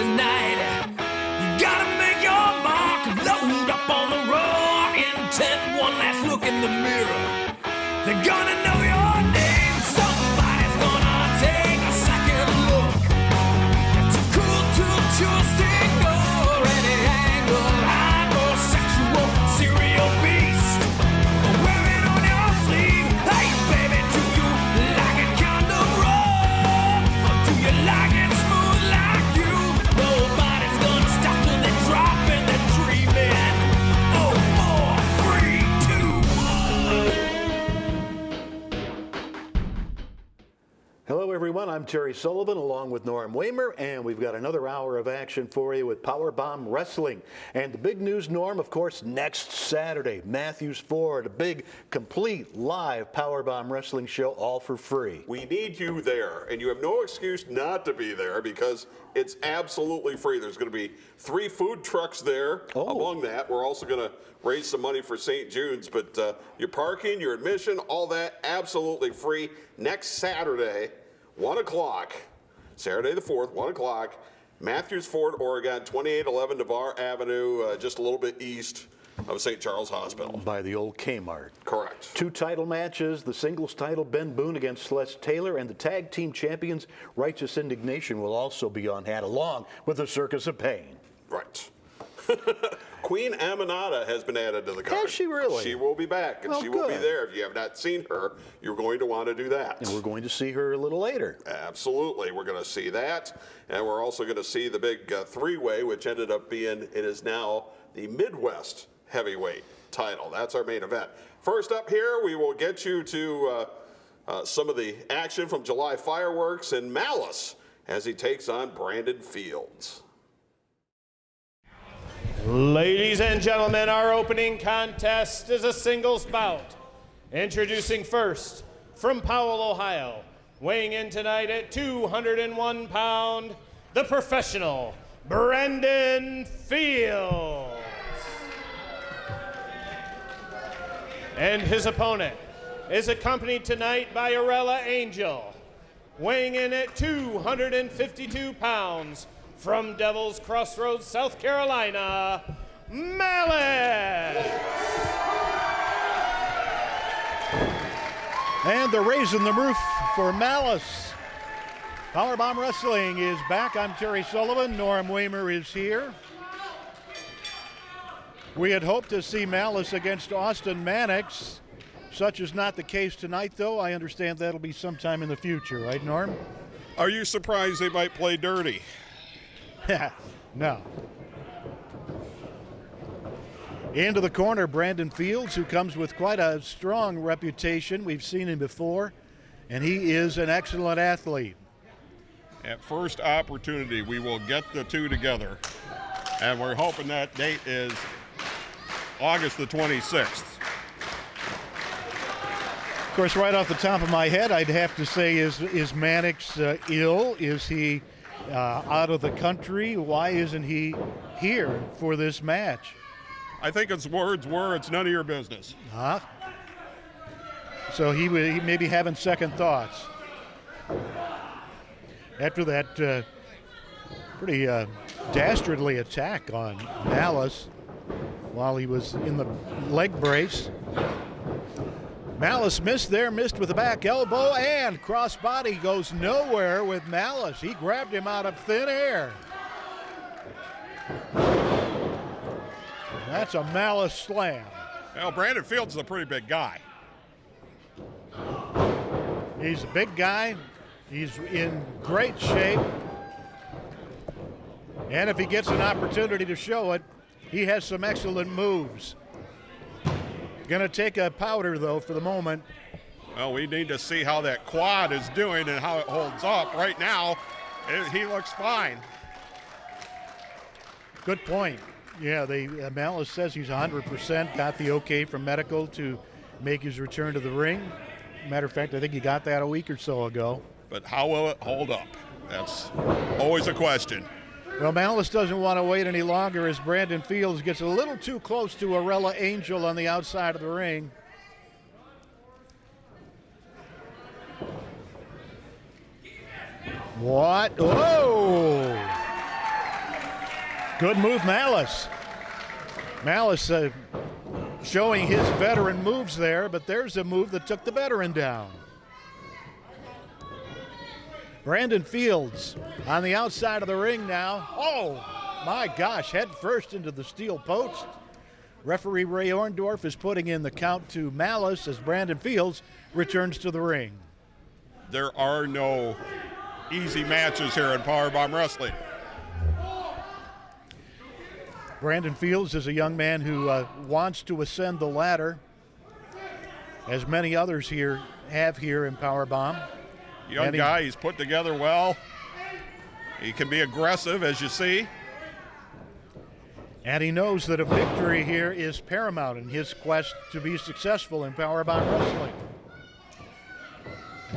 tonight. You gotta make your mark, load up on the roar, intent one last look in the mirror. They're gonna know your name, somebody's gonna take a second look. You're too cool to choose to ignore any angle, hypersexual serial beast. Wear it on your sleeve, hey baby, do you like it kind of raw? Or do you like it smooth like you? Nobody's gonna stop till they drop and they're dreaming. Oh, 4, 3, 2, 1. Hello, everyone. I'm Terry Sullivan along with Norm Wamer, and we've got another hour of action for you with PowerBomb Wrestling. And the big news, Norm, of course, next Saturday, Mathews Ford, a big, complete, live PowerBomb Wrestling show, all for free. We need you there, and you have no excuse not to be there because it's absolutely free. There's going to be 3 food trucks there. Oh. Among that, we're also going to raise some money for St. Jude's, but your parking, your admission, all that, absolutely free. Next Saturday, 1 o'clock, Saturday the 4th, 1 o'clock, Mathews Ford, Oregon, 2811 Navarre Avenue, just a little bit east of St. Charles Hospital. By the old Kmart. Correct. 2 title matches, the singles title, Ben Boone against Celeste Taylor, and the tag team champions, Righteous Indignation, will also be on hand, along with the Circus of Pain. Right. Queen Aminata has been added to the card. Has she really? She will be back, and Oh, she will be good. there. If you have not seen her, you're going to want to do that. And we're going to see her a little later. Absolutely. We're going to see that. And we're also going to see the big 3-way, which ended up being, it is now the Midwest heavyweight title. That's our main event. First up here, we will get you to some of the action from July Fireworks and Malice as he takes on Brandon Fields. Ladies and gentlemen, our opening contest is a singles bout. Introducing first, from Powell, Ohio, weighing in tonight at 201 pounds, the professional, Brandon Fields. And his opponent is accompanied tonight by Arella Angel, weighing in at 252 pounds, from Devil's Crossroads, South Carolina, Malice. And they're raising the roof for Malice. PowerBomb Wrestling is back. I'm Terry Sullivan. Norm Wamer is here. We had hoped to see Malice against Austin Mannix. Such is not the case tonight, though. I understand that'll be sometime in the future, right, Norm? Are you surprised they might play dirty? No. Into the corner, Brandon Fields, who comes with quite a strong reputation. We've seen him before, and he is an excellent athlete. At first opportunity, we will get the two together, and we're hoping that date is August the 26th. Of course, right off the top of my head, I'd have to say, is Mannix ill? Is he out of the country? Why isn't he here for this match? I think its words were, "It's none of your business." Huh? So he may be having second thoughts. After that pretty dastardly attack on Malice while he was in the leg brace. Malice missed with the back elbow, and crossbody goes nowhere with Malice. He grabbed him out of thin air. That's a Malice slam. Well, Brandon Fields is a pretty big guy. He's a big guy. He's in great shape. And if he gets an opportunity to show it, he has some excellent moves. Gonna take a powder, though, for the moment. Well, we need to see how that quad is doing and how it holds up. Right now, he looks fine. Good point. Yeah, Malice says he's 100%, got the okay from medical to make his return to the ring. Matter of fact, I think he got that a week or so ago. But how will it hold up? That's always a question. Well, Malice doesn't want to wait any longer as Brandon Fields gets a little too close to Arella Angel on the outside of the ring. What? Whoa! Good move, Malice. Malice showing his veteran moves there, but there's a move that took the veteran down. Brandon Fields on the outside of the ring now. Oh, my gosh, head first into the steel post. Referee Ray Orndorff is putting in the count to Malice as Brandon Fields returns to the ring. There are no easy matches here in PowerBomb Wrestling. Brandon Fields is a young man who wants to ascend the ladder, as many others here have here in PowerBomb. Young guy, he's put together well. He can be aggressive, as you see. And he knows that a victory here is paramount in his quest to be successful in PowerBomb Wrestling.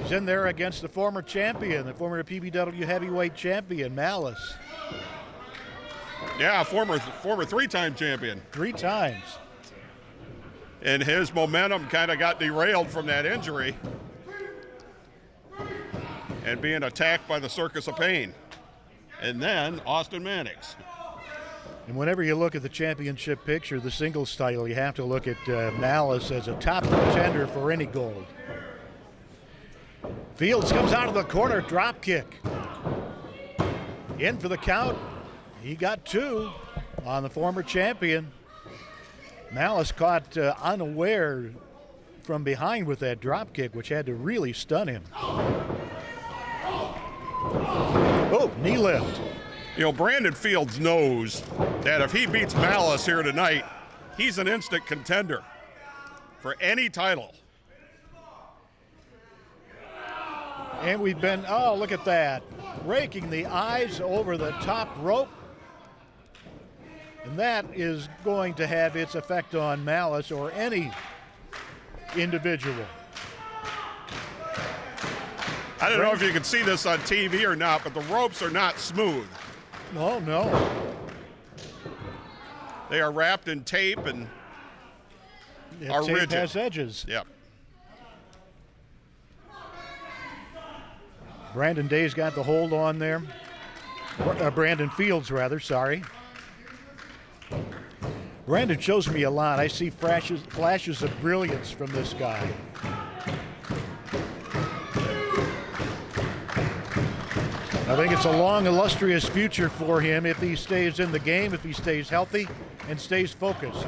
He's in there against the former champion, the former PBW heavyweight champion, Malice. Yeah, former three-time champion. 3 times. And his momentum kind of got derailed from that injury and being attacked by the Circus of Pain. And then Austin Mannix. And whenever you look at the championship picture, the singles title, you have to look at Malice as a top contender for any gold. Fields comes out of the corner, drop kick. In for the count. He got 2 on the former champion. Malice caught unaware from behind with that drop kick, which had to really stun him. Oh, knee lift. You know, Brandon Fields knows that if he beats Malice here tonight, he's an instant contender for any title. And we've been, oh, look at that. Raking the eyes over the top rope. And that is going to have its effect on Malice or any individual. I don't know if you can see this on TV or not, but the ropes are not smooth. Oh, no. They are wrapped in tape and are tape rigid. has edges. Yep. Brandon Day's got the hold on there. Brandon Fields, rather, sorry. Brandon shows me a lot. I see flashes of brilliance from this guy. I think it's a long, illustrious future for him if he stays in the game, if he stays healthy and stays focused.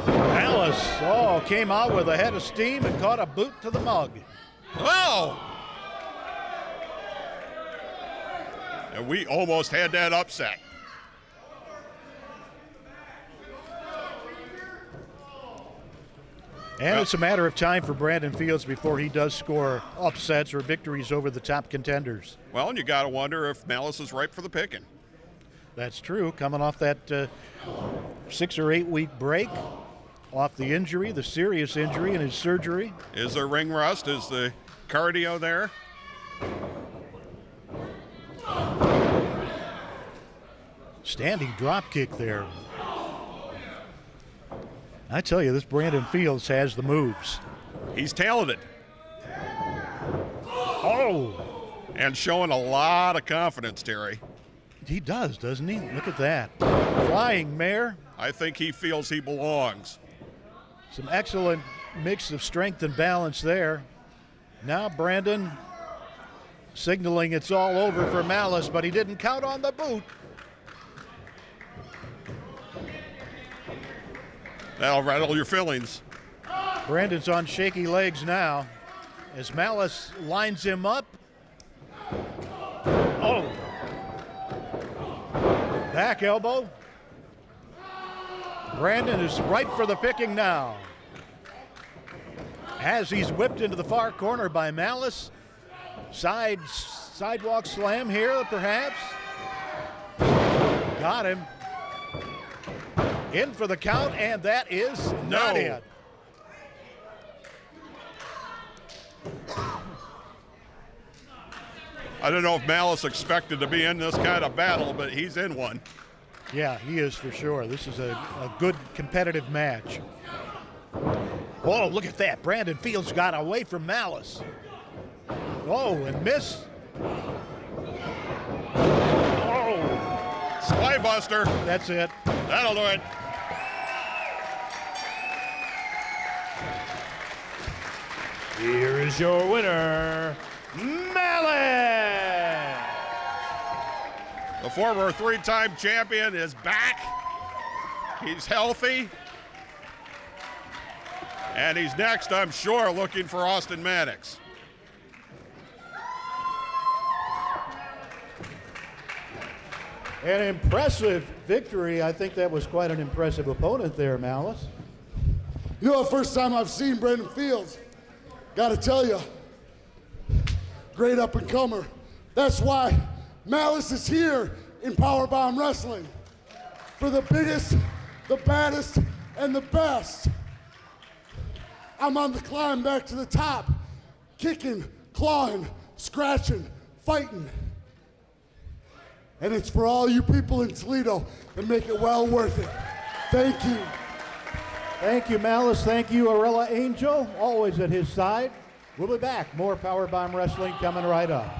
Malice, came out with a head of steam and caught a boot to the mug. Oh! And we almost had that upset. And it's a matter of time for Brandon Fields before he does score upsets or victories over the top contenders. Well, and you got to wonder if Malice is ripe for the picking. That's true. Coming off that 6 or 8 week break, off the injury, the serious injury in his surgery. Is there ring rust? Is the cardio there? Standing drop kick there. I tell you, this Brandon Fields has the moves. He's talented. Oh! And showing a lot of confidence, Terry. He does, doesn't he? Look at that. Flying mare. I think he feels he belongs. Some excellent mix of strength and balance there. Now Brandon signaling it's all over for Malice, but he didn't count on the boot. That'll rattle your feelings. Brandon's on shaky legs now as Malice lines him up. Oh! Back elbow. Brandon is ripe for the picking now. As he's whipped into the far corner by Malice. Sidewalk slam here, perhaps. Got him. In for the count, and that is not it. I don't know if Malice expected to be in this kind of battle, but he's in one. Yeah, he is for sure. This is a good competitive match. Oh, look at that. Brandon Fields got away from Malice. Oh, and miss. Oh, Sky Buster. That's it. That'll do it. Here is your winner, Malice. The former three-time champion is back. He's healthy. And he's next, I'm sure, looking for Austin Maddox. An impressive victory. I think that was quite an impressive opponent there, Malice. You know, the first time I've seen Brandon Fields, gotta tell you, great up-and-comer. That's why Malice is here in PowerBomb Wrestling for the biggest, the baddest, and the best. I'm on the climb back to the top, kicking, clawing, scratching, fighting. And it's for all you people in Toledo that make it well worth it. Thank you. Thank you, Malice. Thank you, Arella Angel, always at his side. We'll be back. More PowerBomb Wrestling coming right up.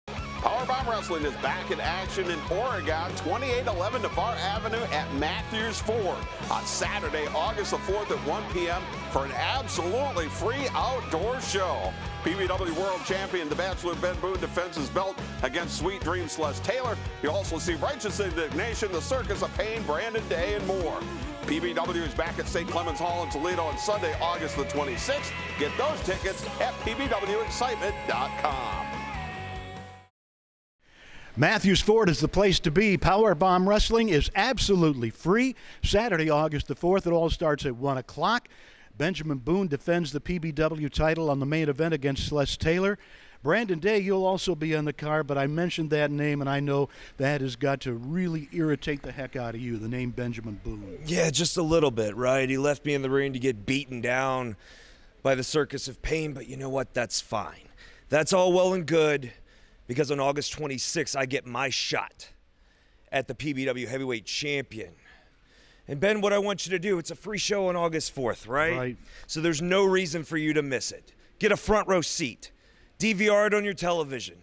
PowerBomb Wrestling is back in action in Oregon, 2811 Navarre Avenue at Mathews Ford on Saturday, August the 4th at 1 p.m. for an absolutely free outdoor show. PBW World Champion, The Bachelor Ben Boone, defends his belt against Sweet Dream Celeste Taylor. You'll also see Righteous Indignation, The Circus of Pain, Brandon Day, and more. PBW is back at St. Clement Hall in Toledo on Sunday, August the 26th. Get those tickets at pbwexcitement.com. Mathews Ford is the place to be. PowerBomb Wrestling is absolutely free. Saturday, August the 4th. It all starts at 1 o'clock. Benjamin Boone defends the PBW title on the main event against Celeste Taylor. Brandon Day, you'll also be on the card, but I mentioned that name, and I know that has got to really irritate the heck out of you, the name Benjamin Boone. Yeah, just a little bit, right? He left me in the ring to get beaten down by the Circus of Pain, but you know what? That's fine. That's all well and good, because on August 26th, I get my shot at the PBW Heavyweight Champion. And Ben, what I want you to do, it's a free show on August 4th, right? Right. So there's no reason for you to miss it. Get a front row seat. DVR it on your television.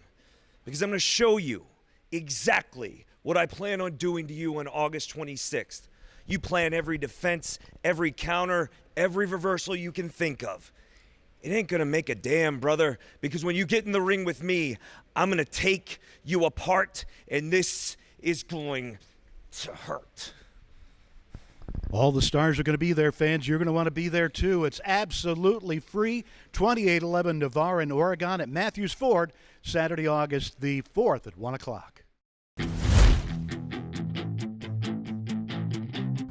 Because I'm going to show you exactly what I plan on doing to you on August 26th. You plan every defense, every counter, every reversal you can think of. It ain't going to make a damn, brother, because when you get in the ring with me, I'm going to take you apart, and this is going to hurt. All the stars are going to be there, fans. You're going to want to be there, too. It's absolutely free. 2811 Navarre in Oregon at Mathews Ford, Saturday, August the 4th at 1 o'clock.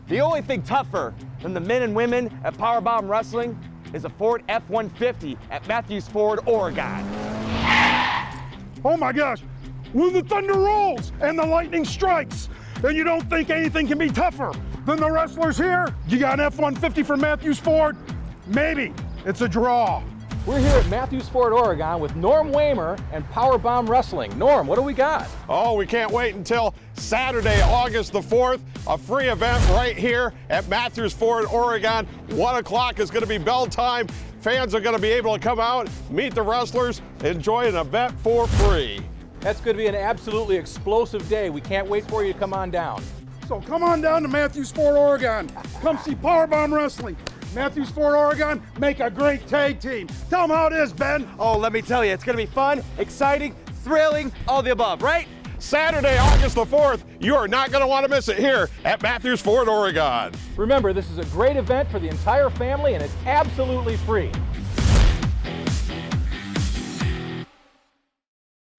The only thing tougher than the men and women at PowerBomb Wrestling is a Ford F-150 at Mathews Ford, Oregon. Oh my gosh, when the thunder rolls and the lightning strikes, then you don't think anything can be tougher than the wrestlers here? You got an F-150 from Mathews Ford? Maybe. It's a draw. We're here at Mathews Ford, Oregon with Norm Wamer and PowerBomb Wrestling. Norm, what do we got? Oh, we can't wait until Saturday, August the 4th, a free event right here at Mathews Ford, Oregon. 1 o'clock is going to be bell time. Fans are going to be able to come out, meet the wrestlers, enjoy an event for free. That's going to be an absolutely explosive day. We can't wait for you to come on down. So come on down to Mathews Ford, Oregon. Come see PowerBomb Wrestling. Mathews Ford, Oregon, make a great tag team. Tell them how it is, Ben. Oh, let me tell you, it's going to be fun, exciting, thrilling, all the above, right? Saturday, August the 4th, you are not going to want to miss it here at Mathews Ford, Oregon. Remember, this is a great event for the entire family, and it's absolutely free.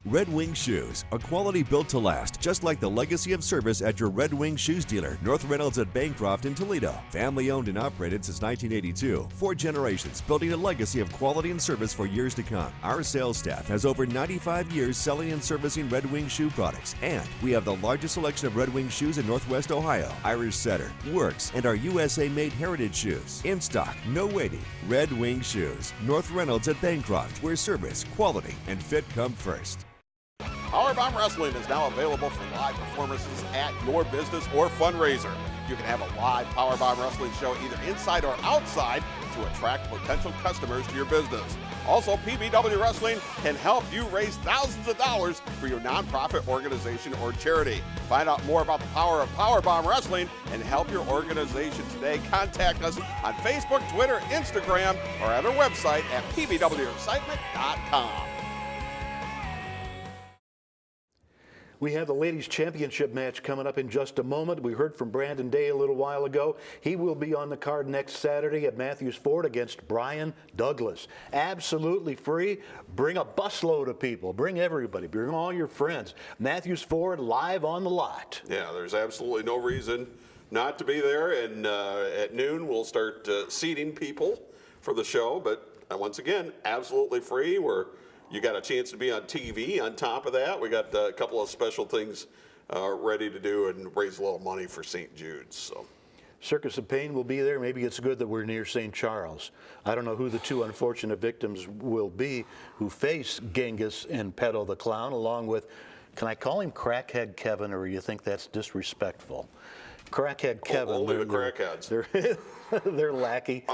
Red Wing Shoes, a quality built to last, just like the legacy of service at your Red Wing Shoes dealer, North Reynolds at Bancroft in Toledo. Family owned and operated since 1982. 4 generations, building a legacy of quality and service for years to come. Our sales staff has over 95 years selling and servicing Red Wing Shoe products, and we have the largest selection of Red Wing shoes in Northwest Ohio. Irish Setter, Works, and our USA-made heritage shoes. In stock, no waiting. Red Wing Shoes, North Reynolds at Bancroft, where service, quality, and fit come first. PowerBomb Wrestling is now available for live performances at your business or fundraiser. You can have a live PowerBomb Wrestling show either inside or outside to attract potential customers to your business. Also, PBW Wrestling can help you raise thousands of dollars for your nonprofit organization or charity. Find out more about the power of PowerBomb Wrestling and help your organization today. Contact us on Facebook, Twitter, Instagram, or at our website at pbwexcitement.com. We have the ladies championship match coming up in just a moment. We heard from Brandon Day a little while ago. He will be on the card next Saturday at Mathews Ford against Brian Douglas. Absolutely free. Bring a busload of people. Bring everybody. Bring all your friends. Mathews Ford live on the lot. Yeah, there's absolutely no reason not to be there. And at noon, we'll start seating people for the show. But once again, absolutely free. You got a chance to be on TV on top of that. We got a couple of special things ready to do and raise a little money for St. Jude's. So, Circus of Pain will be there. Maybe it's good that we're near St. Charles. I don't know who the two unfortunate victims will be who face Genghis and Pedo the Clown, along with, can I call him Crackhead Kevin, or you think that's disrespectful? Crackhead Kevin. Only the crackheads. They're lackey.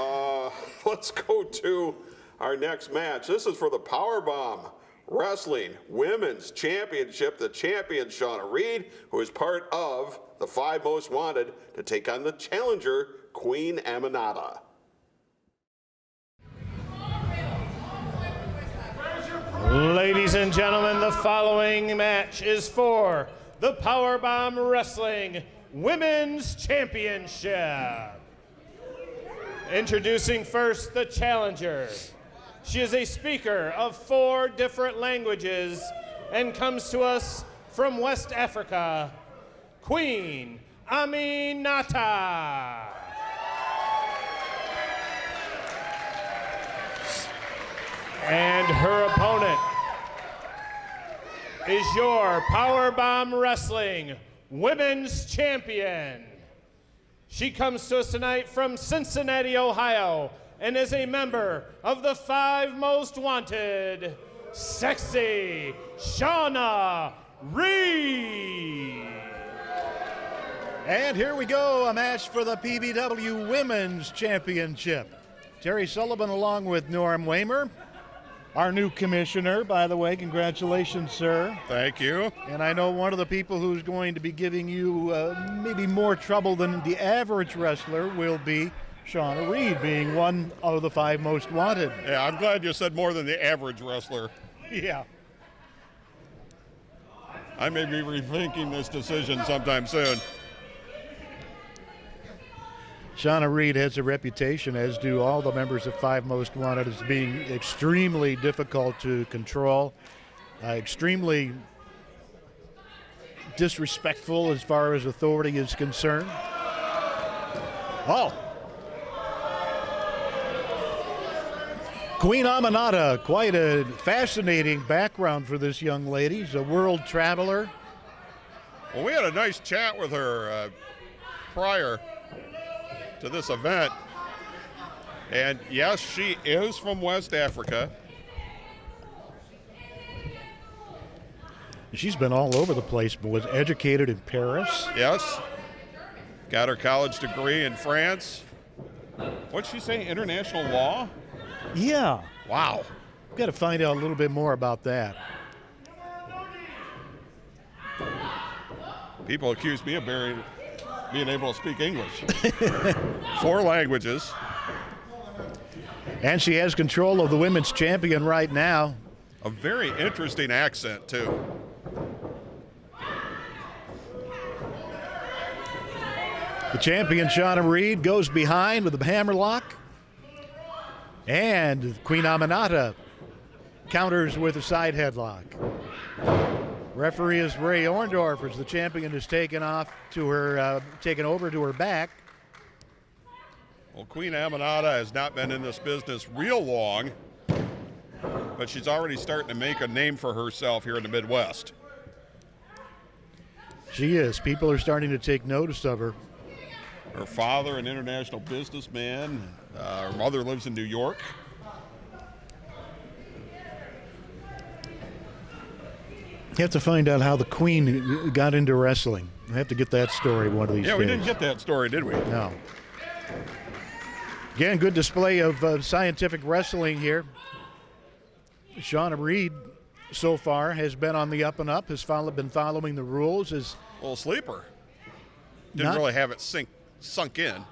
Let's go to our next match. This is for the PowerBomb Wrestling Women's Championship. The champion, Shauna Reed, who is part of the 5 Most Wanted, to take on the challenger, Queen Aminata. Ladies and gentlemen, the following match is for the PowerBomb Wrestling Women's Championship. Introducing first the challenger. She is a speaker of 4 different languages and comes to us from West Africa, Queen Aminata. And her opponent is your PowerBomb Wrestling Women's Champion. She comes to us tonight from Cincinnati, Ohio, and is a member of the 5 Most Wanted, Sexy Shauna Reed. And here we go, a match for the PBW Women's Championship. Terry Sullivan along with Norm Wamer, our new commissioner, by the way. Congratulations, sir. Thank you. And I know one of the people who's going to be giving you maybe more trouble than the average wrestler will be Shauna Reed, being one of the 5 Most Wanted. Yeah, I'm glad you said more than the average wrestler. Yeah. I may be rethinking this decision sometime soon. Shauna Reed has a reputation, as do all the members of 5 Most Wanted, as being extremely difficult to control, extremely disrespectful as far as authority is concerned. Oh. Queen Aminata, quite a fascinating background for this young lady. She's a world traveler. Well, we had a nice chat with her prior to this event. And yes, she is from West Africa. She's been all over the place, but was educated in Paris. Yes. Got her college degree in France. What'd she say, international law? Yeah. Wow. Got to find out a little bit more about that. People accuse me of being able to speak English. 4 languages. And she has control of the women's champion right now. A very interesting accent, too. The champion, Shauna Reed, goes behind with a hammerlock. And Queen Aminata counters with a side headlock. Referee is Ray Orndorff as the champion is taken over to her back. Well, Queen Aminata has not been in this business real long, but she's already starting to make a name for herself here in the Midwest. She is. People are starting to take notice of her. Her father, an international businessman. Her mother lives in New York. You have to find out how the Queen got into wrestling. I have to get that story one of these days. Yeah, we didn't get that story, did we? No. Again, good display of scientific wrestling here. Shauna Reed so far has been on the up and up, has been following the rules. Is A little sleeper. Didn't really have it sunk in.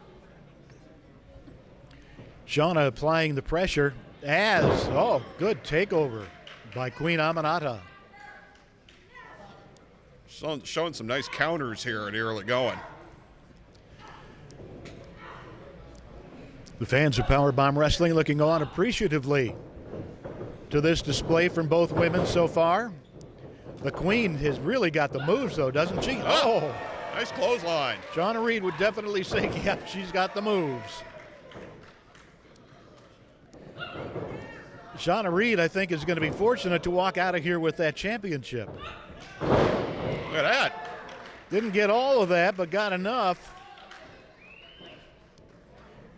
Shauna applying the pressure as, good takeover by Queen Aminata. Showing some nice counters here in the early going. The fans of PowerBomb Wrestling looking on appreciatively to this display from both women so far. The Queen has really got the moves, though, doesn't she? Oh! Nice clothesline. Shauna Reed would definitely say, yep, she's got the moves. Shauna Reed, I think, is going to be fortunate to walk out of here with that championship. Look at that. Didn't get all of that, but got enough.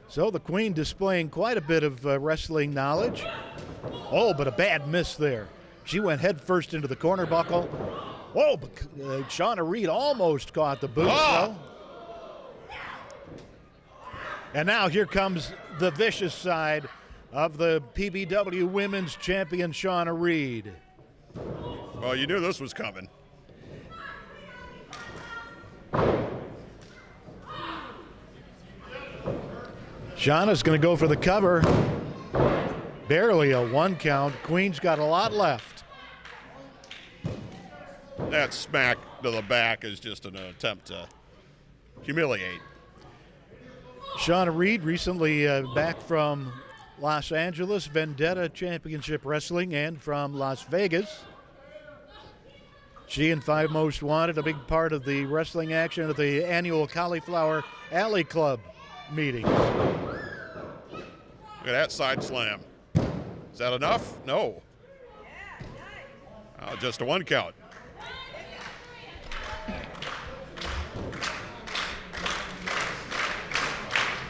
So the Queen displaying quite a bit of wrestling knowledge. Oh, but a bad miss there. She went head first into the corner buckle. Oh, but Shauna Reed almost caught the boot. Oh. And now here comes the vicious side of the PBW Women's Champion, Shauna Reed. Well, you knew this was coming. Shauna's going to go for the cover. Barely a 1 count. Queen's got a lot left. That smack to the back is just an attempt to humiliate. Shauna Reed recently back from Los Angeles, Vendetta Championship Wrestling, and from Las Vegas. She and Five Most Wanted, a big part of the wrestling action at the annual Cauliflower Alley Club meetings. Look at that side slam. Is that enough? No. Just a 1 count.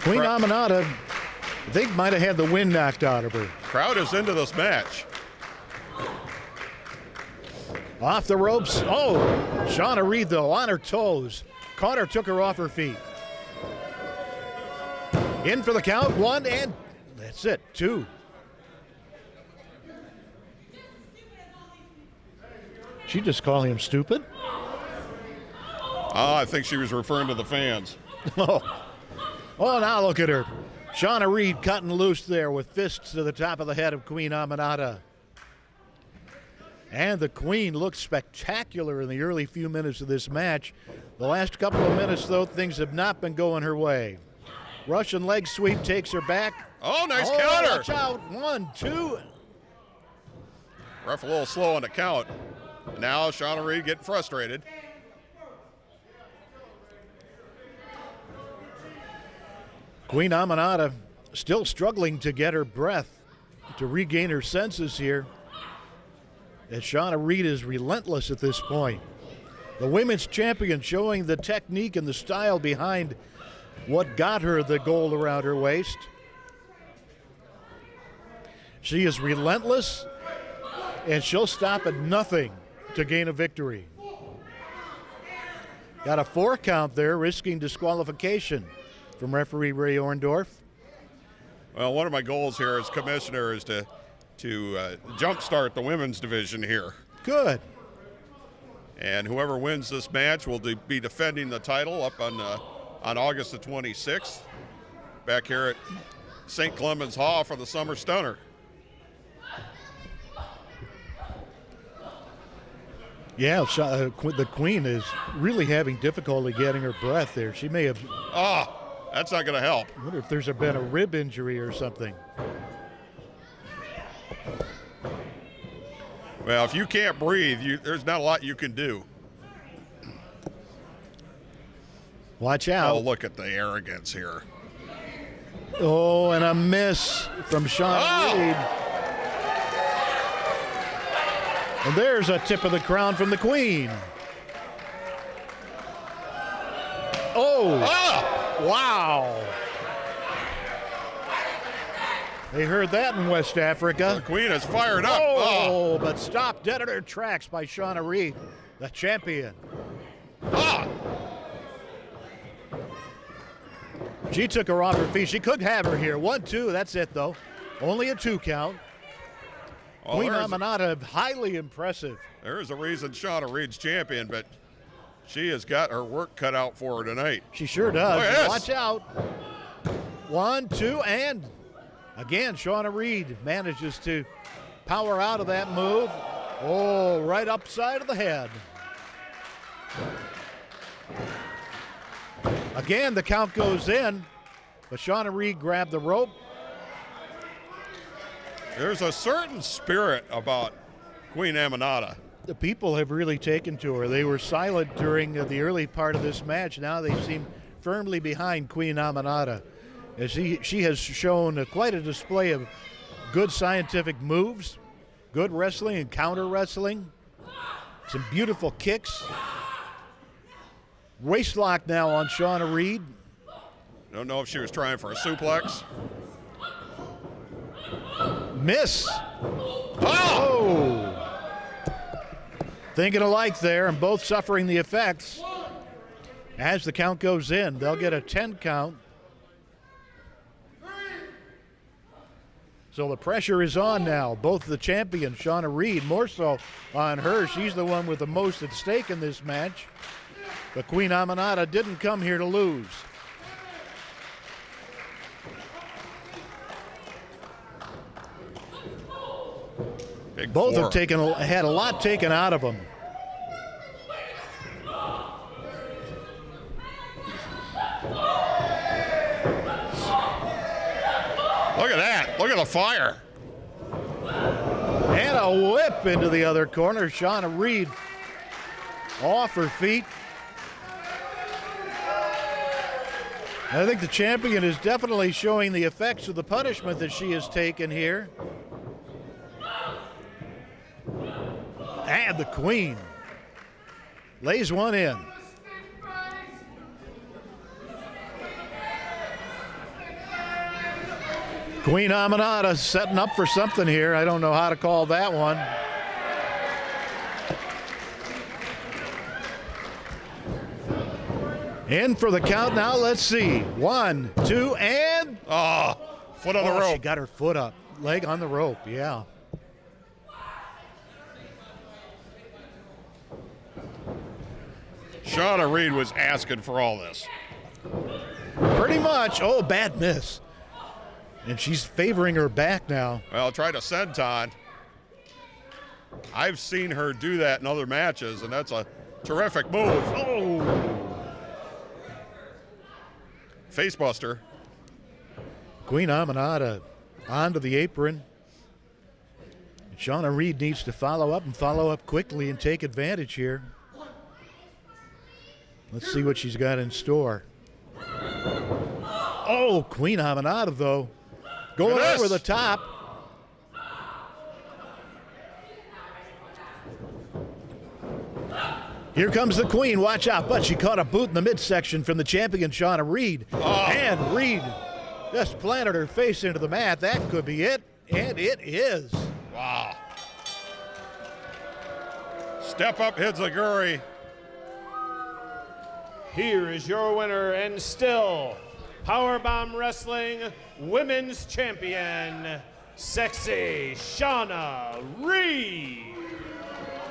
Queen Aminata, I think, might have had the wind knocked out of her. Crowd is into this match. Off the ropes. Oh, Shauna Reed, though, on her toes. Caught her, took her off her feet. In for the count, 1, and that's it, 2. She just calling him stupid? I think she was referring to the fans. Oh, now look at her. Shauna Reed cutting loose there with fists to the top of the head of Queen Aminata. And the Queen looked spectacular in the early few minutes of this match. The last couple of minutes, though, things have not been going her way. Russian leg sweep takes her back. Oh, nice counter. Watch out. 1, 2. Ref a little slow on the count. Now Shauna Reed getting frustrated. Queen Aminata still struggling to get her breath, to regain her senses here, as Shauna Reed is relentless at this point. The women's champion showing the technique and the style behind what got her the gold around her waist. She is relentless, and she'll stop at nothing to gain a victory. Got a 4 count there, risking disqualification from referee Ray Orndorff. Well, one of my goals here as commissioner is to jumpstart the women's division here. Good. And whoever wins this match will be defending the title up on August the 26th, back here at St. Clement Hall for the Summer Stunner. Yeah, the Queen is really having difficulty getting her breath there. She may have... That's not going to help. I wonder if there's been a rib injury or something. Well, if you can't breathe, there's not a lot you can do. Watch out. Oh, look at the arrogance here. Oh, and a miss from Shauna Reed. And there's a tip of the crown from the Queen. Wow. They heard that in West Africa. The Queen is fired up. But stopped dead in her tracks by Shauna Reed, the champion. She took her off her feet. She could have her here. 1-2, that's it though. Only a 2 count. Well, Queen Amanada, highly impressive. There's a reason Shauna Reed's champion, but she has got her work cut out for her tonight. She sure does. Look at this. Watch out. 1, 2, and again, Shauna Reed manages to power out of that move. Oh, right upside of the head. Again, the count goes in, but Shauna Reed grabbed the rope. There's a certain spirit about Queen Amanada. The people have really taken to her. They were silent during the early part of this match. Now they seem firmly behind Queen Amanada, as she has shown quite a display of good scientific moves, good wrestling and counter wrestling, some beautiful kicks. Waist lock now on Shauna Reed. Don't know if she was trying for a suplex. Miss. Oh! Thinking alike there, and both suffering the effects. As the count goes in, they'll get a 10 count. So the pressure is on now. Both the champion, Shauna Reed, more so on her. She's the one with the most at stake in this match. But Queen Amanada didn't come here to lose. Both have had a lot taken out of them. Look at that. Look at the fire. And a whip into the other corner. Shauna Reed off her feet. I think the champion is definitely showing the effects of the punishment that she has taken here. And the Queen lays one in. Queen Amanada setting up for something here. I don't know how to call that one. In for the count now. Let's see. 1, 2, and foot on the rope. She got her foot up. Leg on the rope, yeah. Shauna Reed was asking for all this. Pretty much. Oh, bad miss. And she's favoring her back now. Well, try to senton. I've seen her do that in other matches, and that's a terrific move. Oh! Facebuster. Queen Amanada onto the apron. Shauna Reed needs to follow up quickly and take advantage here. Let's see what she's got in store. Oh, Queen Amanada, though, going over the top. Here comes the Queen. Watch out. But she caught a boot in the midsection from the champion, Shauna Reed. And Reed just planted her face into the mat. That could be it. And it is. Wow. Step up, Hidzaguri. Here is your winner and still PowerBomb Wrestling Women's Champion, Sexy Shauna Reed.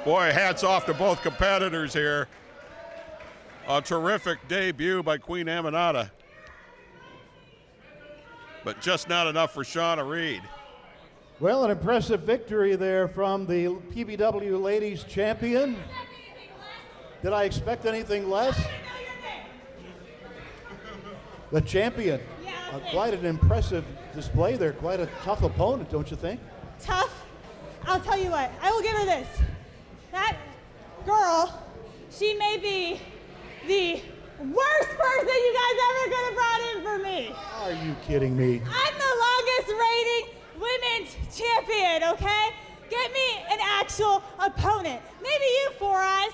Boy, hats off to both competitors here. A terrific debut by Queen Amanada. But just not enough for Shauna Reed. Well, an impressive victory there from the PBW Ladies Champion. Did I expect anything less? The champion. Quite an impressive display there. Quite a tough opponent, don't you think? Tough? I'll tell you what. I will give her this. That girl, she may be the worst person you guys ever could have brought in for me. Are you kidding me? I'm the longest rating women's champion, okay? Get me an actual opponent. Maybe you, Four Eyes.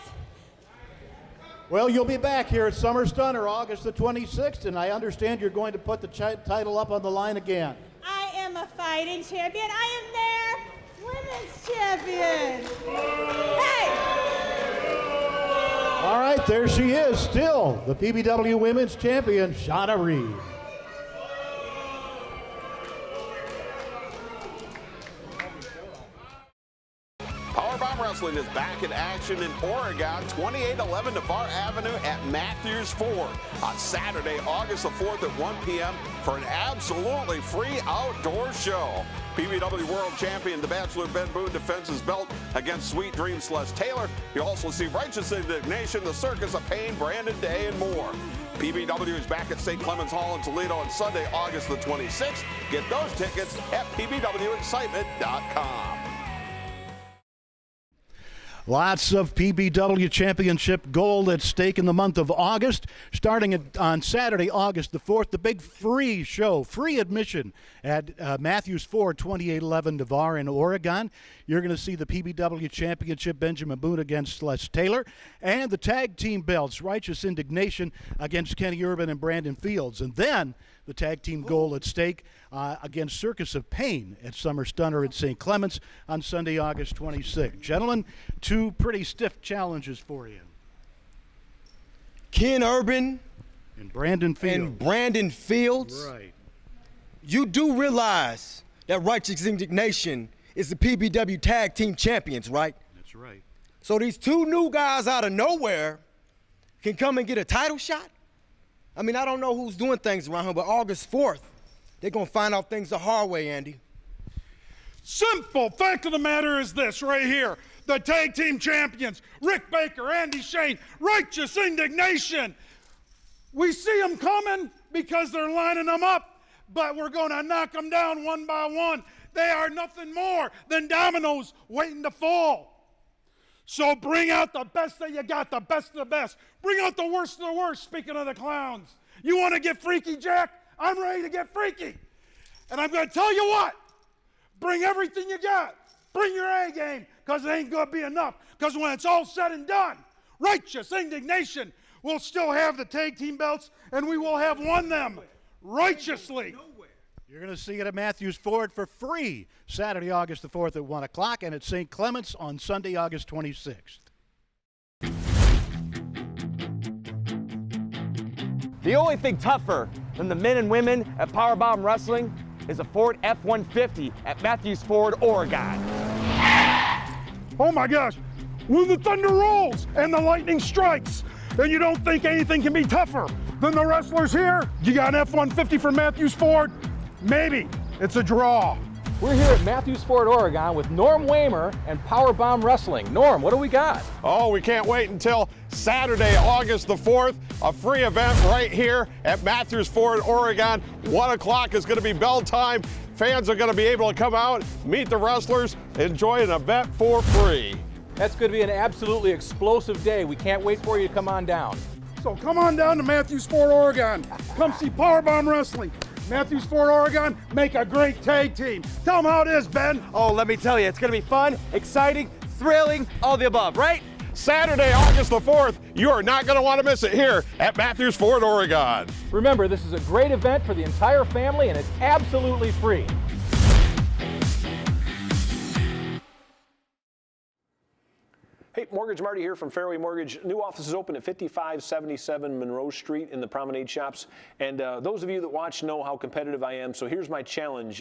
Well, you'll be back here at Summer Stunner August the 26th, and I understand you're going to put the title up on the line again. I am a fighting champion. I am their women's champion. Hey! All right, there she is, still the PBW Women's Champion, Shauna Reed. Wrestling is back in action in Oregon, 2811 Navarre Avenue at Mathews Ford on Saturday, August the 4th at 1 p.m. for an absolutely free outdoor show. PBW World Champion, the Bachelor Ben Boone, defends his belt against Sweet Dream Celeste Taylor. You'll also see Righteous Indignation, the Circus of Pain, Brandon Day, and more. PBW is back at St. Clement Hall in Toledo on Sunday, August the 26th. Get those tickets at pbwexcitement.com. Lots of PBW Championship gold at stake in the month of August. Starting on Saturday, August the 4th, the big free show, free admission at Mathews Ford, 2811 Navarre in Oregon. You're going to see the PBW Championship, Benjamin Boone against Celeste Taylor, and the tag team belts, Righteous Indignation against Kenny Urban and Brandon Fields. And then the tag team goal at stake against Circus of Pain at Summer Stunner at St. Clements on Sunday, August 26th. Gentlemen, two pretty stiff challenges for you. Ken Urban and Brandon Fields. Right. You do realize that Righteous Indignation is the PBW Tag Team Champions, right? That's right. So these two new guys out of nowhere can come and get a title shot? I mean, I don't know who's doing things around here, but August 4th, they're going to find out things the hard way, Andy. Simple fact of the matter is this right here. The tag team champions, Rick Baker, Andy Shane, Righteous Indignation. We see them coming because they're lining them up, but we're going to knock them down one by one. They are nothing more than dominoes waiting to fall. So bring out the best that you got, the best of the best. Bring out the worst of the worst, speaking of the clowns. You want to get freaky, Jack? I'm ready to get freaky. And I'm going to tell you what. Bring everything you got. Bring your A game, because it ain't going to be enough. Because when it's all said and done, Righteous Indignation will still have the tag team belts, and we will have won them righteously. You're going to see it at Mathews Ford for free Saturday, August the 4th at 1 o'clock, and at St. Clements on Sunday, August 26th. The only thing tougher than the men and women at PowerBomb Wrestling is a Ford F-150 at Mathews Ford, Oregon. Oh my gosh, when the thunder rolls and the lightning strikes, and you don't think anything can be tougher than the wrestlers here, you got an F-150 from Mathews Ford? Maybe. It's a draw. We're here at Mathews Ford Oregon with Norm Wamer and PowerBomb Wrestling. Norm, what do we got? Oh, we can't wait until Saturday, August the 4th, a free event right here at Mathews Ford Oregon. 1 o'clock is going to be bell time. Fans are going to be able to come out, meet the wrestlers, enjoy an event for free. That's going to be an absolutely explosive day. We can't wait for you to come on down. So come on down to Mathews Ford Oregon. Come see PowerBomb Wrestling. Mathews Ford Oregon, make a great tag team. Tell them how it is, Ben. Oh, let me tell you, it's going to be fun, exciting, thrilling, all the above, right? Saturday, August the 4th, you are not going to want to miss it here at Mathews Ford Oregon. Remember, this is a great event for the entire family, and it's absolutely free. Hey, Mortgage Marty here from Fairway Mortgage. New office is open at 5577 Monroe Street in the Promenade Shops. And those of you that watch know how competitive I am, so here's my challenge.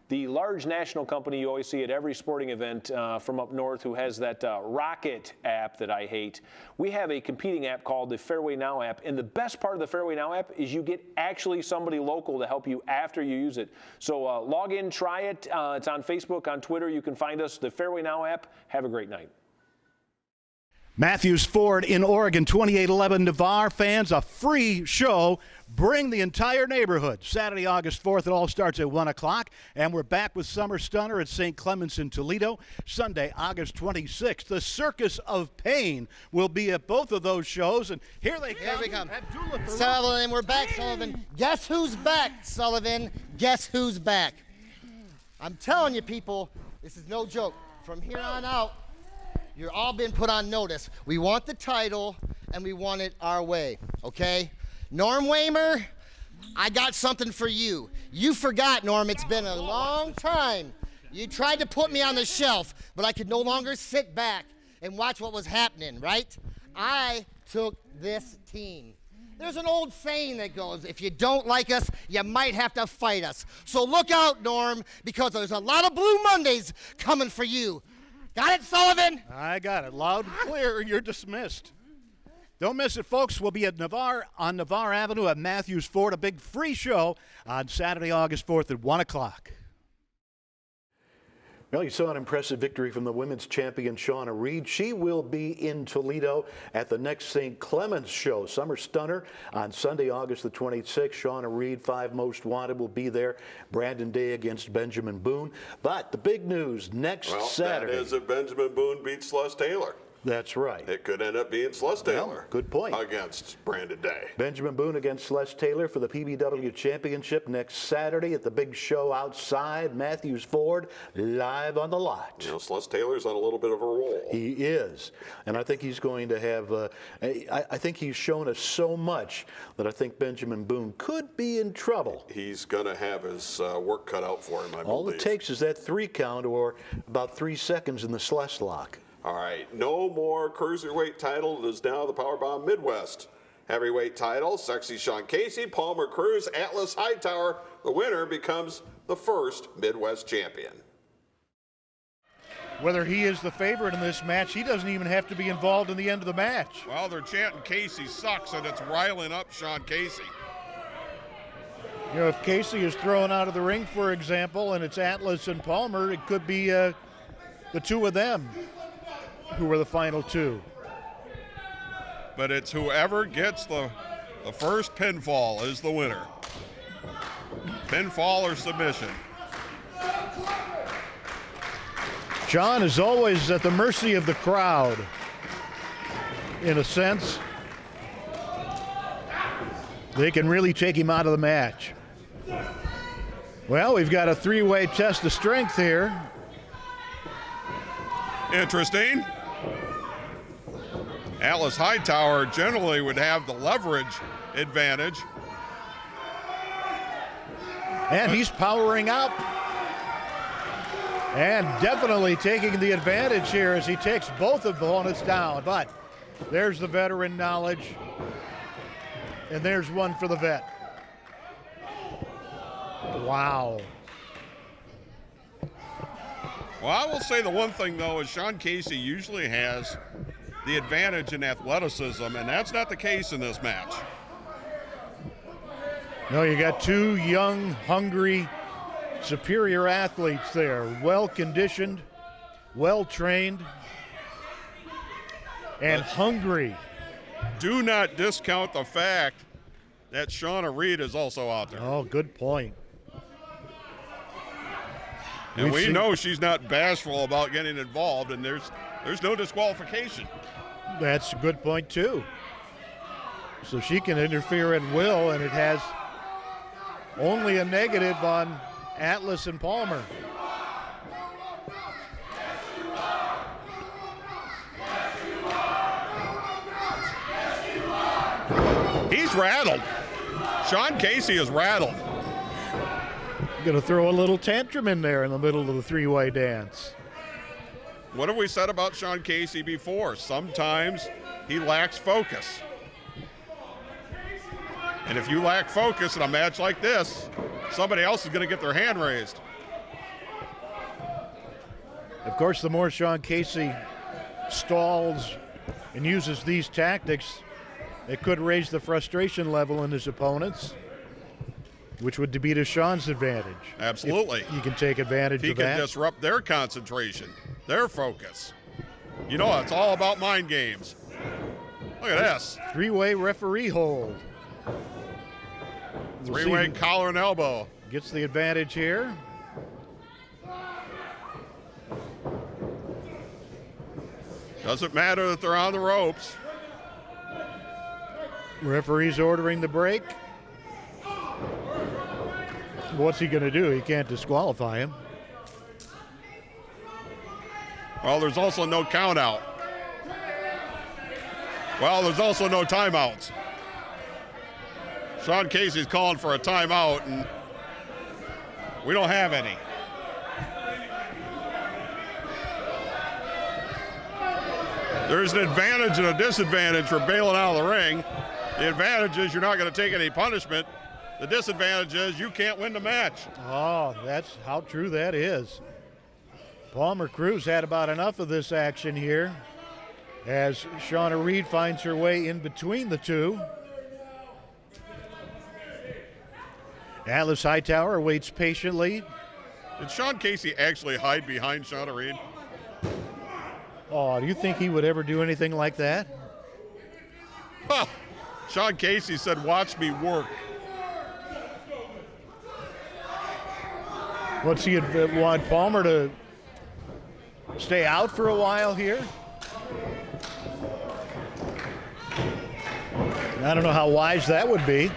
The large national company you always see at every sporting event from up north who has that Rocket app that I hate, we have a competing app called the Fairway Now app. And the best part of the Fairway Now app is you get actually somebody local to help you after you use it. So log in, try it. It's on Facebook, on Twitter. You can find us, the Fairway Now app. Have a great night. Mathews Ford in Oregon, 2811 Navarre. Fans, a free show. Bring the entire neighborhood. Saturday, August 4th, it all starts at 1 o'clock. And we're back with Summer Stunner at St. Clements in Toledo. Sunday, August 26th. The Circus of Pain will be at both of those shows. And here they come. Here we come. Sullivan, we're back, Sullivan. Guess who's back, Sullivan? Guess who's back? I'm telling you, people, this is no joke. From here on out, you're all been put on notice. We want the title, and we want it our way, okay? Norm Wamer, I got something for you. You forgot, Norm, it's been a long time. You tried to put me on the shelf, but I could no longer sit back and watch what was happening, right? I took this team. There's an old saying that goes, if you don't like us, you might have to fight us. So look out, Norm, because there's a lot of Blue Mondays coming for you. Got it, Sullivan? I got it. Loud and clear. You're dismissed. Don't miss it, folks. We'll be at on Navarre Avenue at Mathews Ford, a big free show on Saturday, August 4th at 1 o'clock. Well, you saw an impressive victory from the women's champion, Shauna Reed. She will be in Toledo at the next St. Clement's show. Summer Stunner on Sunday, August the 26th. Shauna Reed, 5 Most Wanted, will be there. Brandon Day against Benjamin Boone. But the big news next Saturday. That is if Benjamin Boone beats Celeste Taylor. That's right. It could end up being Celeste Taylor. Good point. Against Brandon Day. Benjamin Boone against Celeste Taylor for the PBW Championship next Saturday at the big show outside Mathews Ford, live on the lot. You know, Celeste Taylor's on a little bit of a roll. He is. And I think he's going to have, I think he's shown us so much that I think Benjamin Boone could be in trouble. He's going to have his work cut out for him, I believe. All it takes is that 3 count or about 3 seconds in the Celeste lock. All right, no more cruiserweight title. It is now the PowerBomb Midwest heavyweight title. Sexy Sean Casey, Palmer Cruz, Atlas Hightower. The winner becomes the first Midwest champion. Whether he is the favorite in this match, he doesn't even have to be involved in the end of the match. Well, they're chanting Casey sucks, and it's riling up Sean Casey. You know, if Casey is thrown out of the ring, for example, and it's Atlas and Palmer, it could be the 2 of them who were the final 2. But it's whoever gets the first pinfall is the winner. Pinfall or submission. Sean is always at the mercy of the crowd, in a sense. They can really take him out of the match. Well, we've got a 3-way test of strength here. Interesting. Atlas Hightower generally would have the leverage advantage. And he's powering up. And definitely taking the advantage here as he takes both opponents down. But there's the veteran knowledge. And there's one for the vet. Wow. Well, I will say the one thing, though, is Sean Casey usually has the advantage in athleticism, and that's not the case in this match. No, you got 2 young, hungry, superior athletes there, well-conditioned, well-trained, and hungry. Do not discount the fact that Shauna Reed is also out there. Oh, good point. And we know she's not bashful about getting involved, and there's no disqualification. That's a good point, too. So she can interfere at will, and it has only a negative on Atlas and Palmer. He's rattled. Sean Casey is rattled. Going to throw a little tantrum in there in the middle of the 3-way dance. What have we said about Sean Casey before? Sometimes he lacks focus. And if you lack focus in a match like this, somebody else is going to get their hand raised. Of course, the more Sean Casey stalls and uses these tactics, it could raise the frustration level in his opponents, which would be to Sean's advantage. Absolutely. If he can take advantage of that. He can disrupt their concentration, their focus. You know, it's all about mind games. Look at this. 3-way referee hold. 3-way collar and elbow. Gets the advantage here. Doesn't matter that they're on the ropes. Referee's ordering the break. What's he going to do? He can't disqualify him. Well, there's also no count out. Well, there's also no timeouts. Sean Casey's calling for a timeout, and we don't have any. There's an advantage and a disadvantage for bailing out of the ring. The advantage is you're not going to take any punishment. The disadvantage is you can't win the match. Oh, that's how true that is. Palmer Cruz had about enough of this action here as Shauna Reed finds her way in between the two. Atlas Hightower waits patiently. Did Sean Casey actually hide behind Shauna Reed? Oh, do you think he would ever do anything like that? Huh. Sean Casey said, "Watch me work." What's he want Palmer to stay out for a while here? I don't know how wise that would be.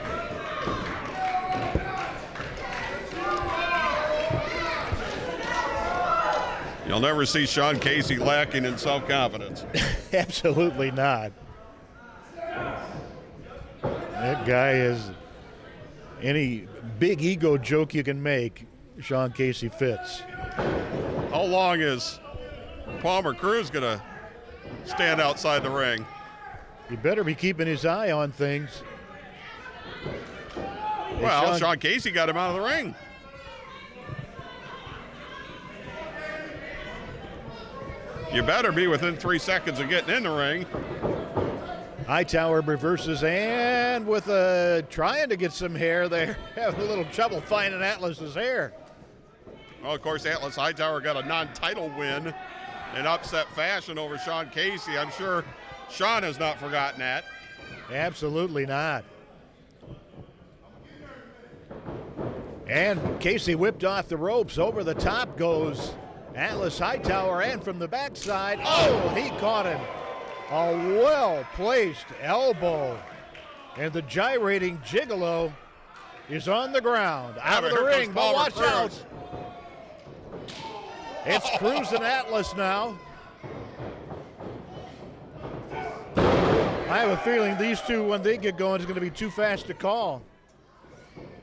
You'll never see Sean Casey lacking in self-confidence. Absolutely not. That guy is any big ego joke you can make, Sean Casey fits. How long is Palmer Cruz going to stand outside the ring? He better be keeping his eye on things. Well, Sean Casey got him out of the ring. You better be within 3 seconds of getting in the ring. Hightower reverses and with trying to get some hair there. Having a little trouble finding Atlas's hair. Well, of course, Atlas Hightower got a non-title win in upset fashion over Sean Casey. I'm sure Sean has not forgotten that. Absolutely not. And Casey whipped off the ropes. Over the top goes Atlas Hightower, and from the backside, oh, he caught him. A well-placed elbow. And the gyrating Gigolo is on the ground, out of the ring, but watch out. It's Cruz and Atlas now. I have a feeling these two, when they get going, is going to be too fast to call.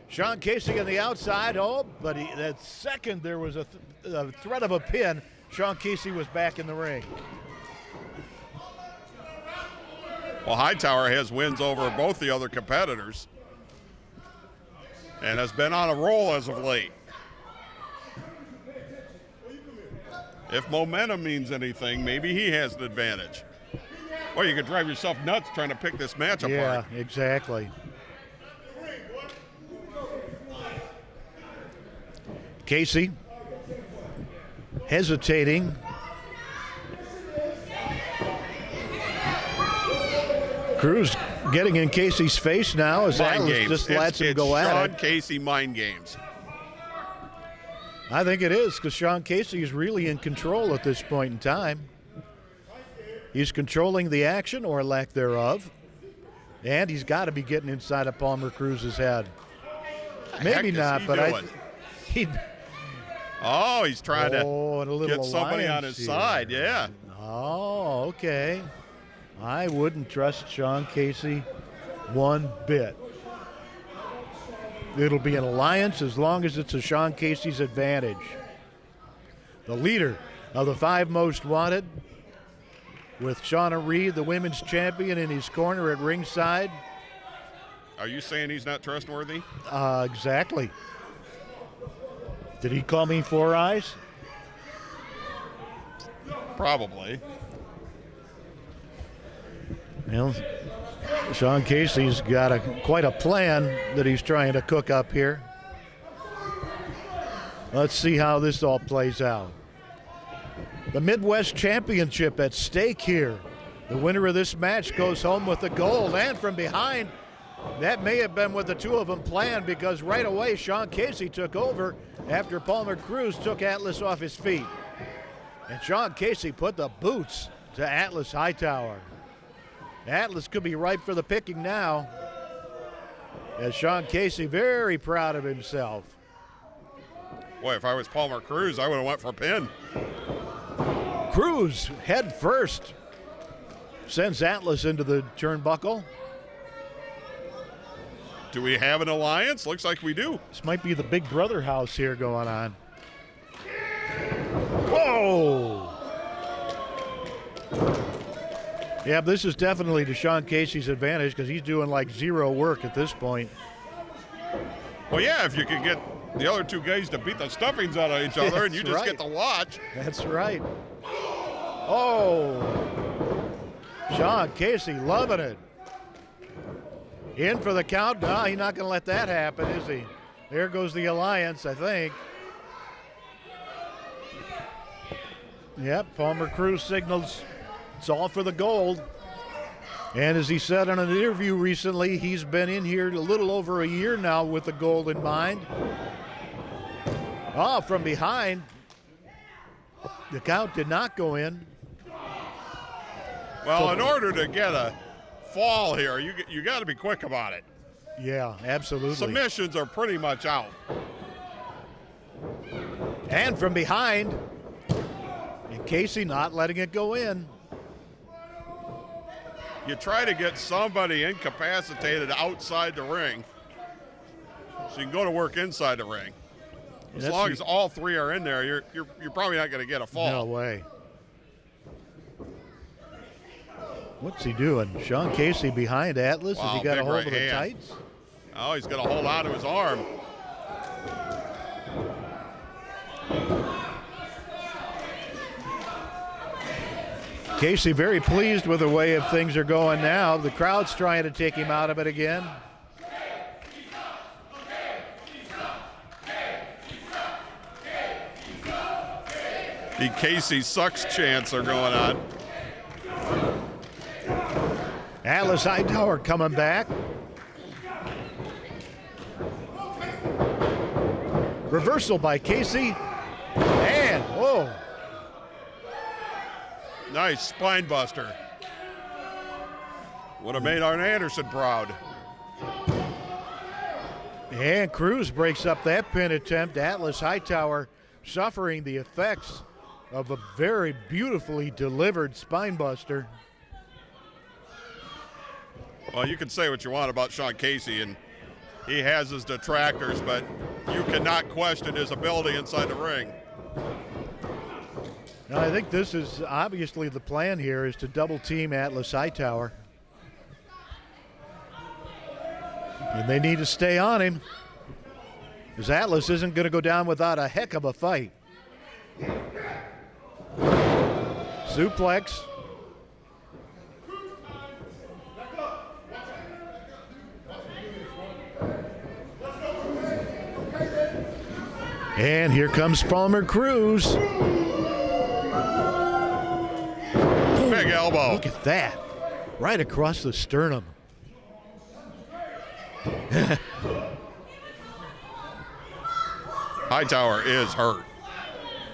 Sean Casey on the outside, but that second there was a threat of a pin, Sean Casey was back in the ring. Well, Hightower has wins over both the other competitors and has been on a roll as of late. If momentum means anything, maybe he has an advantage. Well, you could drive yourself nuts trying to pick this match apart. Yeah, exactly. Casey hesitating. Cruz getting in Casey's face now as Atlas just lets him go at it. Sean Casey mind games. I think it is, because Sean Casey is really in control at this point in time. He's controlling the action or lack thereof, and he's got to be getting inside of Palmer Cruz's head. Maybe not, but he's trying to get somebody on his side, yeah. Oh, okay. I wouldn't trust Sean Casey one bit. It'll be an alliance as long as it's a Sean Casey's advantage. The leader of the 5 Most Wanted, with Shauna Reed, the women's champion, in his corner at ringside. Are you saying he's not trustworthy? Exactly. Did he call me 4 Eyes? Probably. Well, Sean Casey's got quite a plan that he's trying to cook up here. Let's see how this all plays out. The Midwest Championship at stake here. The winner of this match goes home with the gold, and from behind, that may have been what the two of them planned, because right away Sean Casey took over after Palmer Cruz took Atlas off his feet. And Sean Casey put the boots to Atlas Hightower. Atlas could be ripe for the picking now, as Sean Casey very proud of himself. Boy, if I was Palmer Cruz, I would have went for a pin. Cruz head first sends Atlas into the turnbuckle. Do we have an alliance? Looks like we do. This might be the Big Brother house here going on. Whoa! Yeah, this is definitely to Sean Casey's advantage, because he's doing like zero work at this point. Well, yeah, if you could get the other two guys to beat the stuffings out of each other, and you just get to watch. That's right. Oh, Sean Casey loving it. In for the count. No, he's not going to let that happen, is he? There goes the Alliance, I think. Yep, Palmer Cruz signals it's all for the gold. And as he said in an interview recently, he's been in here a little over a year now with the gold in mind. Oh, from behind. The count did not go in. Well, in order to get a fall here, you got to be quick about it. Yeah, absolutely. Submissions are pretty much out. And from behind, and Casey not letting it go in. You try to get somebody incapacitated outside the ring so you can go to work inside the ring. As long as all three are in there, you're probably not going to get a fall. No way. What's he doing? Sean Casey behind Atlas. Has he got a hold of the tights? Oh, he's going to hold on to his arm. Casey very pleased with the way of things are going now. The crowd's trying to take him out of it again. The Casey sucks chants are going on. Atlas Hightower coming back. Reversal by Casey. And, whoa. Nice spine buster. Would have made Arn Anderson proud. And Cruz breaks up that pin attempt. Atlas Hightower suffering the effects of a very beautifully delivered spine buster. Well, you can say what you want about Sean Casey, and he has his detractors, but you cannot question his ability inside the ring. Now, I think this is obviously the plan here, is to double team Atlas Hightower. And they need to stay on him, because Atlas isn't going to go down without a heck of a fight. Suplex. And here comes Palmer Cruz. Big elbow. Look at that. Right across the sternum. Hightower is hurt.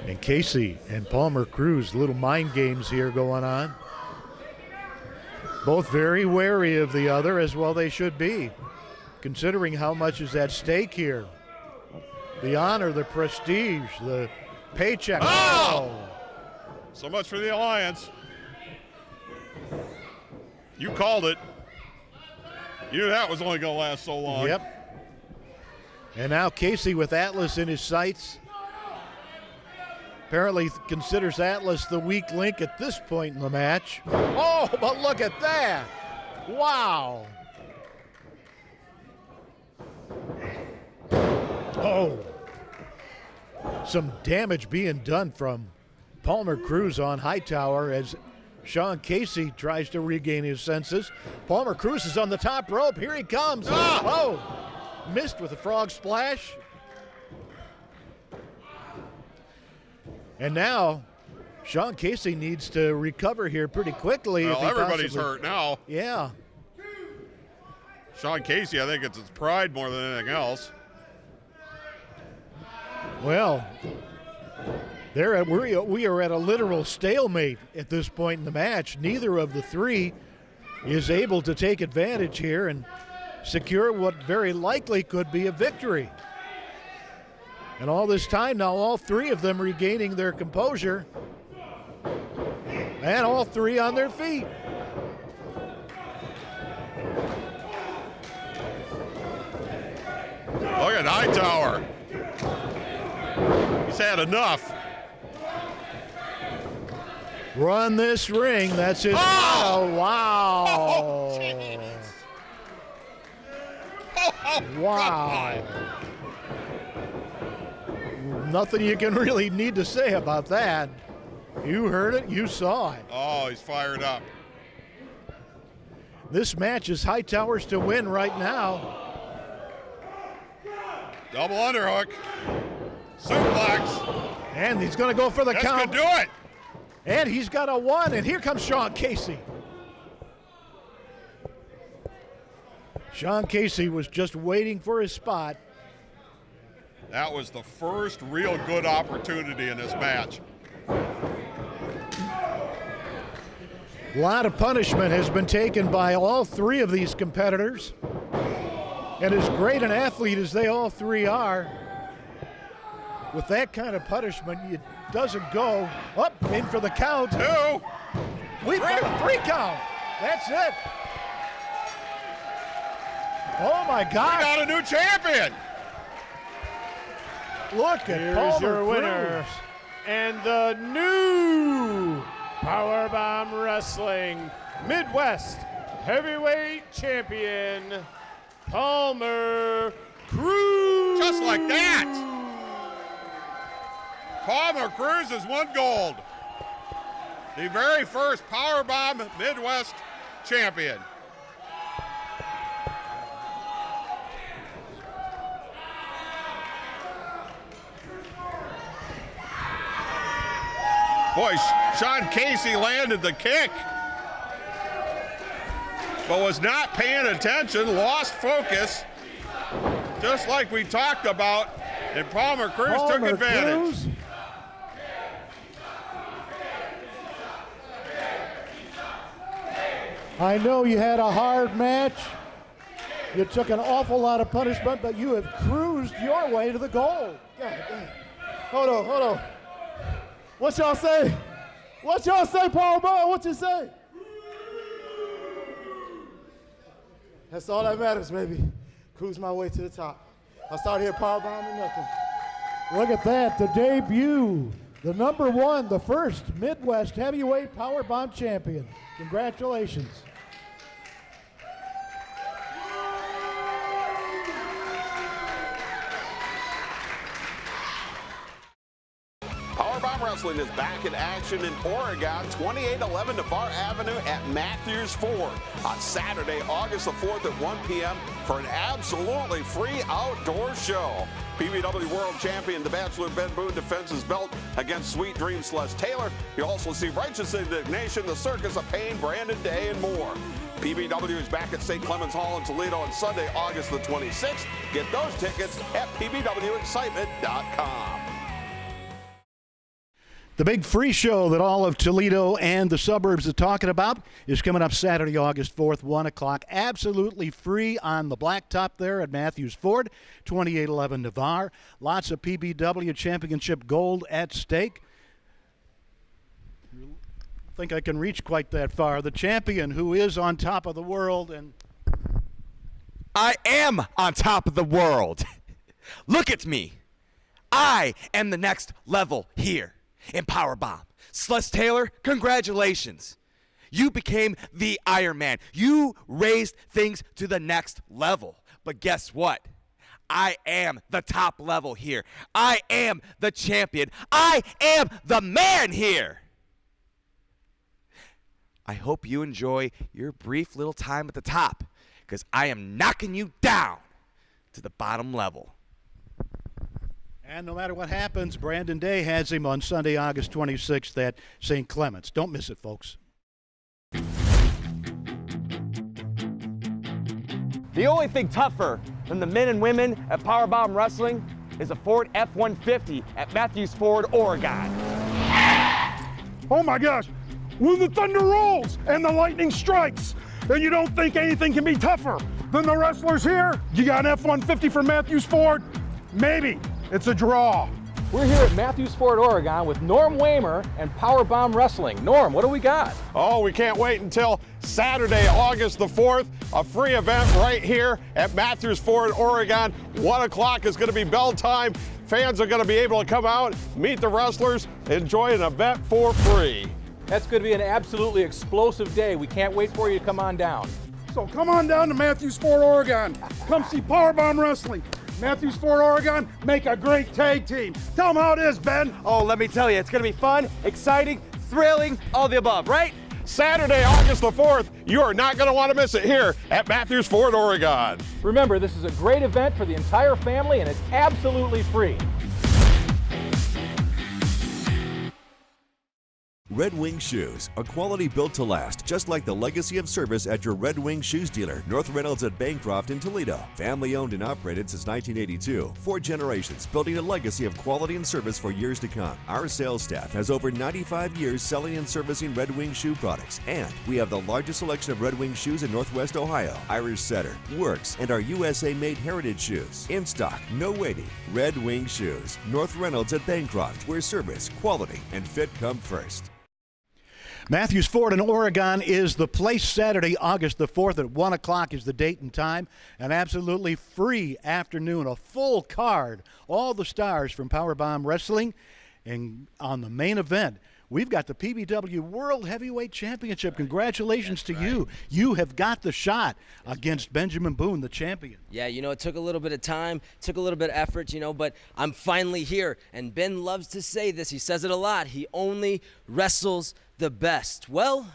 And Casey and Palmer Cruz, little mind games here going on. Both very wary of the other, as well they should be, considering how much is at stake here. The honor, the prestige, the paycheck. Oh! So much for the Alliance. You called it. You knew that was only going to last so long. Yep. And now Casey with Atlas in his sights. Apparently considers Atlas the weak link at this point in the match. Oh, but look at that. Wow. Oh. Some damage being done from Palmer Cruz on Hightower as Sean Casey tries to regain his senses. Palmer Cruz is on the top rope. Here he comes. Ah! Oh, missed with a frog splash. And now Sean Casey needs to recover here pretty quickly. Well, everybody's hurt now. Yeah. Sean Casey, I think it's his pride more than anything else. Well, we are at a literal stalemate at this point in the match. Neither of the three is able to take advantage here and secure what very likely could be a victory. And all this time now, all three of them regaining their composure and all three on their feet. Look at Hightower. He's had enough. Run this ring. That's it. Oh, wow. Oh, wow. Nothing you can really need to say about that. You heard it, you saw it. Oh, he's fired up. This match is Hightower's to win right now. Double underhook. Suplex. And he's going to go for the count. This could do it. And he's got a 1, and here comes Sean Casey. Sean Casey was just waiting for his spot. That was the first real good opportunity in this match. A lot of punishment has been taken by all 3 of these competitors. And as great an athlete as they all 3 are, with that kind of punishment, it doesn't go up in for the count. 2. We've got a 3 count. That's it. Oh my God. We got a new champion. Look at Here's Palmer your winner Cruz. and the new PowerBomb Wrestling Midwest Heavyweight Champion, Palmer Cruz. Just like that. Palmer Cruz has won gold. The very first PowerBomb Midwest champion. Boy, Sean Casey landed the kick, but was not paying attention, lost focus, just like we talked about, and Palmer Cruz took advantage. Cruz. I know you had a hard match. You took an awful lot of punishment, but you have cruised your way to the goal. God damn. Hold on. What y'all say? What y'all say, PowerBomb? What you say? That's all that matters, baby. Cruise my way to the top. I started here PowerBomb and nothing. Look at that, the debut. The number 1, the first Midwest Heavyweight PowerBomb champion. Congratulations. PowerBomb Wrestling is back in action in Oregon, 2811 Navarre Avenue at Mathews Ford on Saturday, August the 4th at 1 p.m. for an absolutely free outdoor show. PBW World Champion, The Bachelor Ben Boone defends his belt against Sweet Dream Celeste Taylor. You'll also see Righteous Indignation, The Circus of Pain, Brandon Day, and more. PBW is back at St. Clement Hall in Toledo on Sunday, August the 26th. Get those tickets at pbwexcitement.com. The big free show that all of Toledo and the suburbs are talking about is coming up Saturday, August 4th, 1 o'clock. Absolutely free on the blacktop there at Mathews Ford, 2811 Navarre. Lots of PBW championship gold at stake. I think I can reach quite that far. The champion who is on top of the world, and I am on top of the world. Look at me. I am the next level here in PowerBomb. Celeste Taylor, congratulations. You became the Iron Man. You raised things to the next level. But guess what? I am the top level here. I am the champion. I am the man here. I hope you enjoy your brief little time at the top, because I am knocking you down to the bottom level. And no matter what happens, Brandon Day has him on Sunday, August 26th at St. Clement's. Don't miss it, folks. The only thing tougher than the men and women at PowerBomb Wrestling is a Ford F-150 at Mathews Ford, Oregon. Oh my gosh, when the thunder rolls and the lightning strikes, and you don't think anything can be tougher than the wrestlers here, you got an F-150 from Mathews Ford? Maybe. It's a draw. We're here at Mathews Ford Oregon with Norm Wamer and PowerBomb Wrestling. Norm, what do we got? Oh, we can't wait until Saturday, August the 4th, a free event right here at Mathews Ford Oregon. 1 o'clock is going to be bell time. Fans are going to be able to come out, meet the wrestlers, enjoy an event for free. That's going to be an absolutely explosive day. We can't wait for you to come on down. So come on down to Mathews Ford Oregon. Come see PowerBomb Wrestling. Mathews Ford Oregon make a great tag team. Tell them how it is, Ben. Oh, let me tell you, it's going to be fun, exciting, thrilling, all the above, right? Saturday, August the 4th, you are not going to want to miss it here at Mathews Ford Oregon. Remember, this is a great event for the entire family, and it's absolutely free. Red Wing Shoes, a quality built to last, just like the legacy of service at your Red Wing Shoes dealer, North Reynolds at Bancroft in Toledo. Family owned and operated since 1982. 4 generations, building a legacy of quality and service for years to come. Our sales staff has over 95 years selling and servicing Red Wing shoe products, and we have the largest selection of Red Wing shoes in Northwest Ohio. Irish Setter, Works, and our USA-made heritage shoes. In stock, no waiting. Red Wing Shoes, North Reynolds at Bancroft, where service, quality, and fit come first. Mathews Ford in Oregon is the place. Saturday, August the 4th at 1 o'clock is the date and time. An absolutely free afternoon, a full card. All the stars from PowerBomb Wrestling. And on the main event, we've got the PBW World Heavyweight Championship. Congratulations to you. You have got the shot against Benjamin Boone, the champion. Yeah, you know, it took a little bit of time, took a little bit of effort, you know, but I'm finally here. And Ben loves to say this. He says it a lot. He only wrestles the best. Well,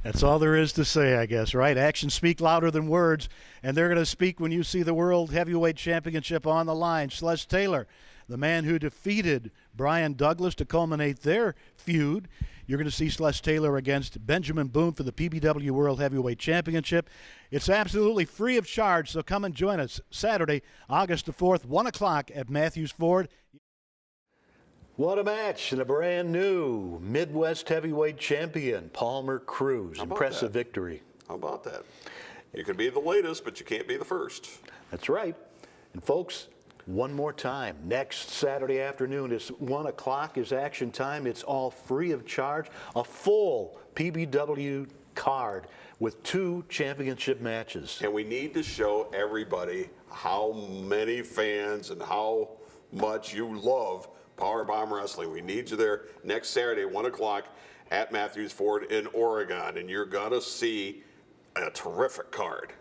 that's all there is to say, I guess, right? Actions speak louder than words, and they're going to speak when you see the World Heavyweight Championship on the line. Celeste Taylor, the man who defeated Brian Douglas to culminate their feud. You're going to see Celeste Taylor against Benjamin Boone for the PBW World Heavyweight Championship. It's absolutely free of charge, so come and join us Saturday, August the 4th, 1 o'clock at Mathews Ford. What a match, and a brand new Midwest heavyweight champion, Palmer Cruz. Impressive victory. How about that? You can be the latest, but you can't be the first. That's right. And folks, one more time, next Saturday afternoon is 1 o'clock is action time. It's all free of charge. A full PBW card with 2 championship matches. And we need to show everybody how many fans and how much you love PowerBomb Wrestling. We need you there next Saturday, 1 o'clock at Mathews Ford in Oregon, and you're going to see a terrific card.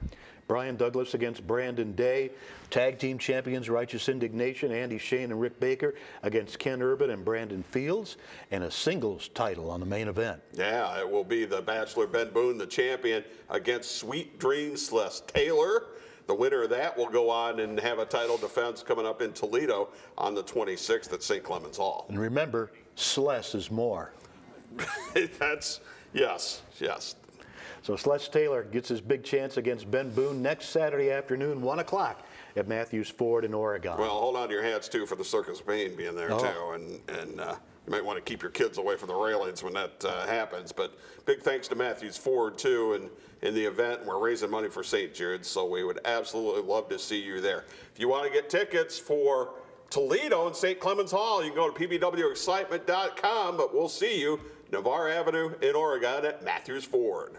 Brian Douglas against Brandon Day. Tag team champions Righteous Indignation, Andy Shane and Rick Baker against Ken Urban and Brandon Fields, and a singles title on the main event. Yeah, it will be the Bachelor Ben Boone, the champion, against Sweet Dreams Celeste Taylor. The winner of that will go on and have a title defense coming up in Toledo on the 26th at St. Clement Hall. And remember, less is more. Yes. So Celeste Taylor gets his big chance against Ben Boone next Saturday afternoon, 1 o'clock at Mathews Ford in Oregon. Well, hold on to your hats, too, for the Circus of Pain being there, too. And you might want to keep your kids away from the railings when that happens. But big thanks to Mathews Ford, too, and in the event. We're raising money for St. Jude's, so we would absolutely love to see you there. If you want to get tickets for Toledo and St. Clements Hall, you can go to pbwexcitement.com, but we'll see you Navarre Avenue in Oregon at Mathews Ford.